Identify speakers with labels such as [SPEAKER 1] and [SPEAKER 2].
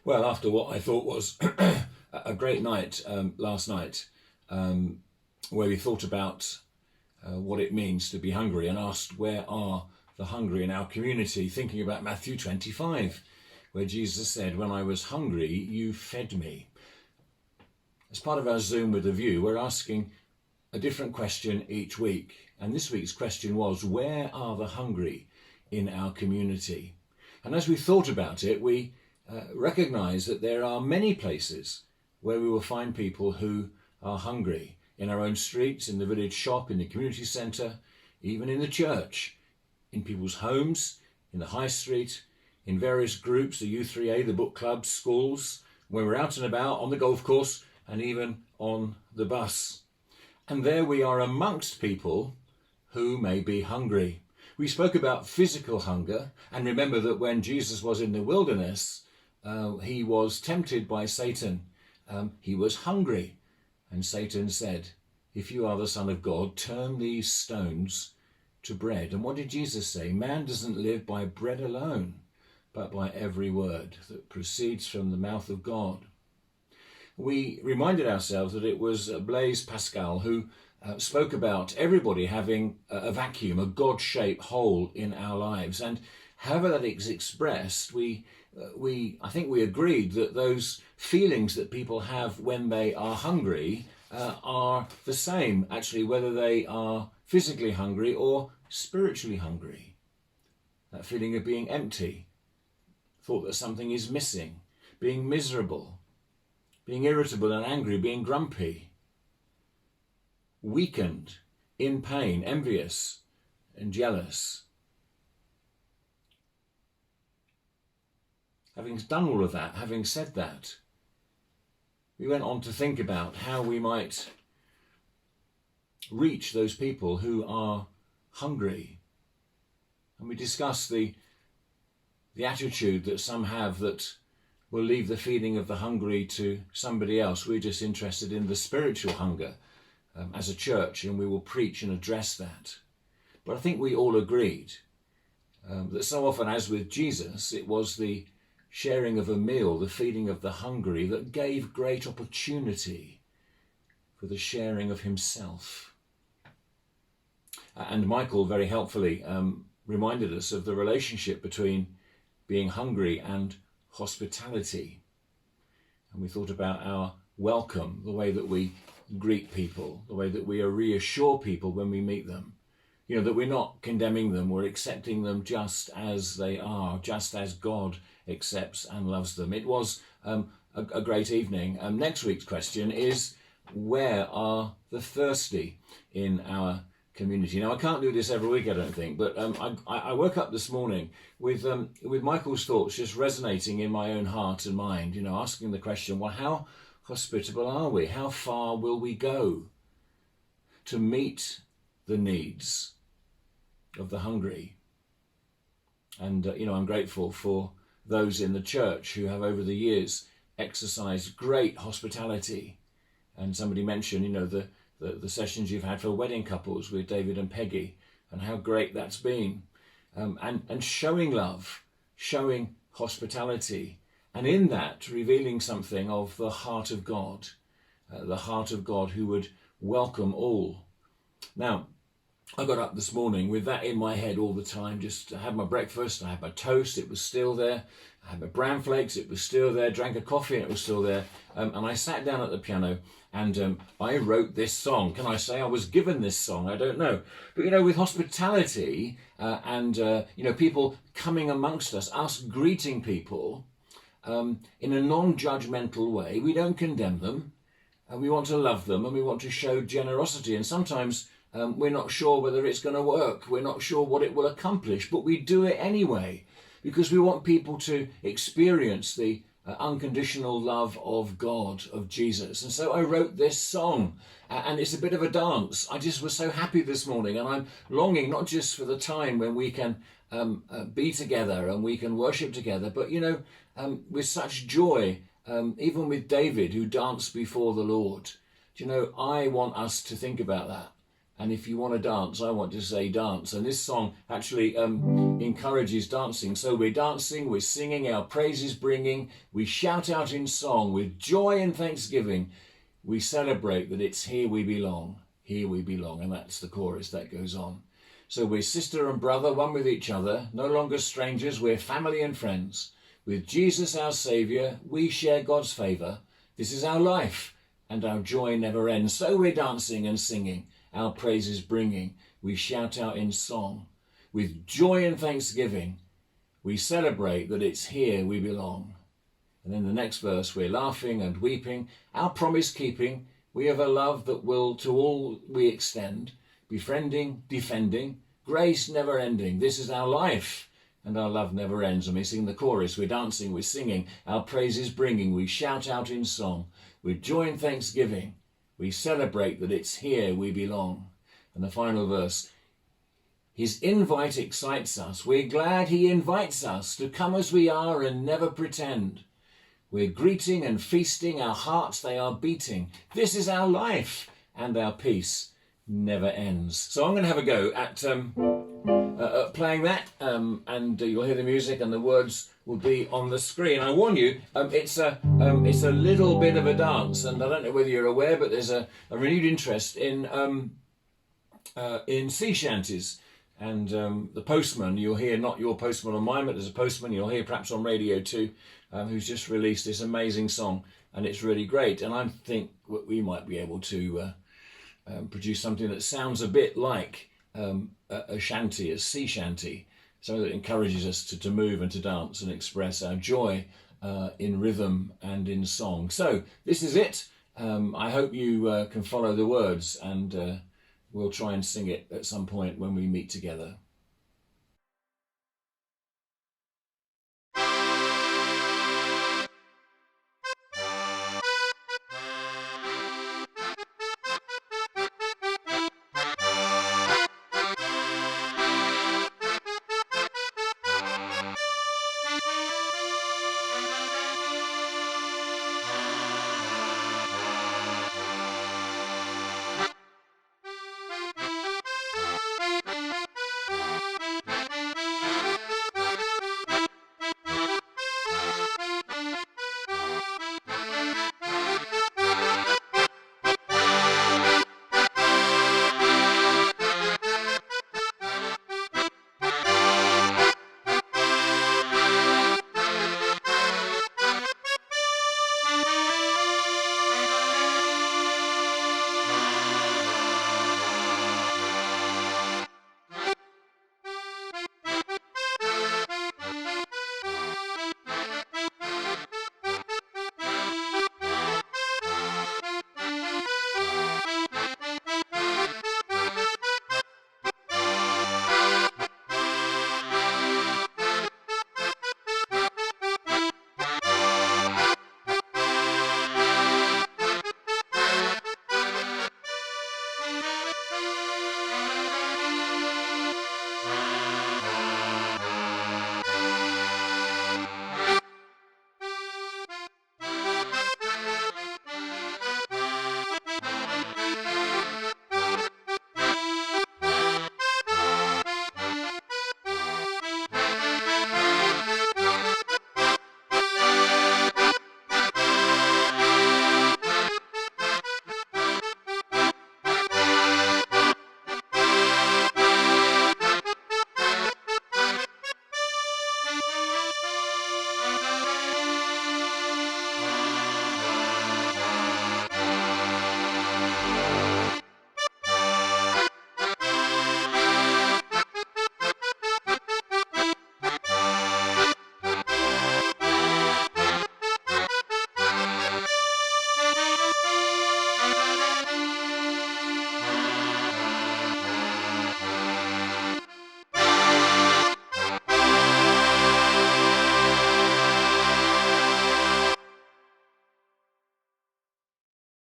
[SPEAKER 1] Well, after what I thought was a great night last night, where we thought about what it means to be hungry and asked where are the hungry in our community, thinking about Matthew 25, where Jesus said, "When I was hungry, you fed me." As part of our Zoom with a View, we're asking a different question each week. And this week's question was, where are the hungry in our community? And as we thought about it, we recognise that there are many places where we will find people who are hungry. In our own streets, in the village shop, in the community centre, even in the church, in people's homes, in the high street, in various groups, the U3A, the book clubs, schools, when we're out and about, on the golf course, and even on the bus. And there we are amongst people who may be hungry. We spoke about physical hunger, and remember that when Jesus was in the wilderness, he was tempted by Satan. He was hungry, and Satan said, "If you are the Son of God, turn these stones to bread." And what did Jesus say? Man doesn't live by bread alone, but by every word that proceeds from the mouth of God. We reminded ourselves that it was Blaise Pascal who spoke about everybody having a vacuum, a God-shaped hole in our lives. And however that is expressed, I think we agreed that those feelings that people have when they are hungry are the same, actually, whether they are physically hungry or spiritually hungry. That feeling of being empty, thought that something is missing, being miserable, being irritable and angry, being grumpy, weakened, in pain, envious and jealous. Having done all of that, having said that, we went on to think about how we might reach those people who are hungry. And we discussed the attitude that some have that will leave the feeding of the hungry to somebody else. We're just interested in the spiritual hunger as a church, and we will preach and address that. But I think we all agreed that so often, as with Jesus, it was the sharing of a meal, the feeding of the hungry, that gave great opportunity for the sharing of himself. And Michael very helpfully reminded us of the relationship between being hungry and hospitality. And we thought about our welcome, the way that we greet people, the way that we reassure people when we meet them. You know, that we're not condemning them, we're accepting them just as they are, just as God accepts and loves them. It was a great evening. Next week's question is, where are the thirsty in our community? Now, I can't do this every week, I don't think, but I woke up this morning with Michael's thoughts just resonating in my own heart and mind, asking the question, well, how hospitable are we? How far will we go to meet the needs of the hungry? And, I'm grateful for those in the church who have over the years exercised great hospitality. And somebody mentioned, the sessions you've had for wedding couples with David and Peggy, and how great that's been. And showing love, showing hospitality, and in that revealing something of the heart of God who would welcome all. Now, I got up this morning with that in my head all the time. Just I had my breakfast, I had my toast, it was still there. I had my bran flakes, it was still there. Drank a coffee, and it was still there. And I sat down at the piano and I wrote this song. Can I say I was given this song? I don't know. But, with hospitality and people coming amongst us greeting people in a non-judgmental way, we don't condemn them. And we want to love them and we want to show generosity. And sometimes we're not sure whether it's going to work. We're not sure what it will accomplish, but we do it anyway because we want people to experience the unconditional love of God, of Jesus. And so I wrote this song, and it's a bit of a dance. I just was so happy this morning, and I'm longing not just for the time when we can be together and we can worship together, but, with such joy, even with David, who danced before the Lord. I want us to think about that. And if you want to dance, I want to say dance. And this song actually encourages dancing. So we're dancing, we're singing, our praises bringing. We shout out in song with joy and thanksgiving. We celebrate that it's here we belong. Here we belong. And that's the chorus that goes on. So we're sister and brother, one with each other. No longer strangers, we're family and friends. With Jesus our Saviour, we share God's favour. This is our life, and our joy never ends. So we're dancing and singing, our praises bringing. We shout out in song. With joy and thanksgiving, we celebrate that it's here we belong. And in the next verse, we're laughing and weeping, our promise keeping. We have a love that will to all we extend, befriending, defending, grace never ending. This is our life, and our love never ends. And we sing the chorus, we're dancing, we're singing, our praises bringing. We shout out in song. With joy and thanksgiving, we celebrate that it's here we belong. And the final verse, his invite excites us. We're glad he invites us to come as we are and never pretend. We're greeting and feasting, our hearts they are beating. This is our life, and our peace never ends. So I'm going to have a go at playing that, and you'll hear the music and the words will be on the screen. I warn you, it's a little bit of a dance, and I don't know whether you're aware, but there's a renewed interest in sea shanties. And the postman, you'll hear, not your postman or mine, but there's a postman you'll hear perhaps on radio too, who's just released this amazing song, and it's really great. And I think we might be able to produce something that sounds a bit like a shanty, a sea shanty, something that encourages us to move and to dance and express our joy in rhythm and in song. So this is it. I hope you can follow the words, and we'll try and sing it at some point when we meet together.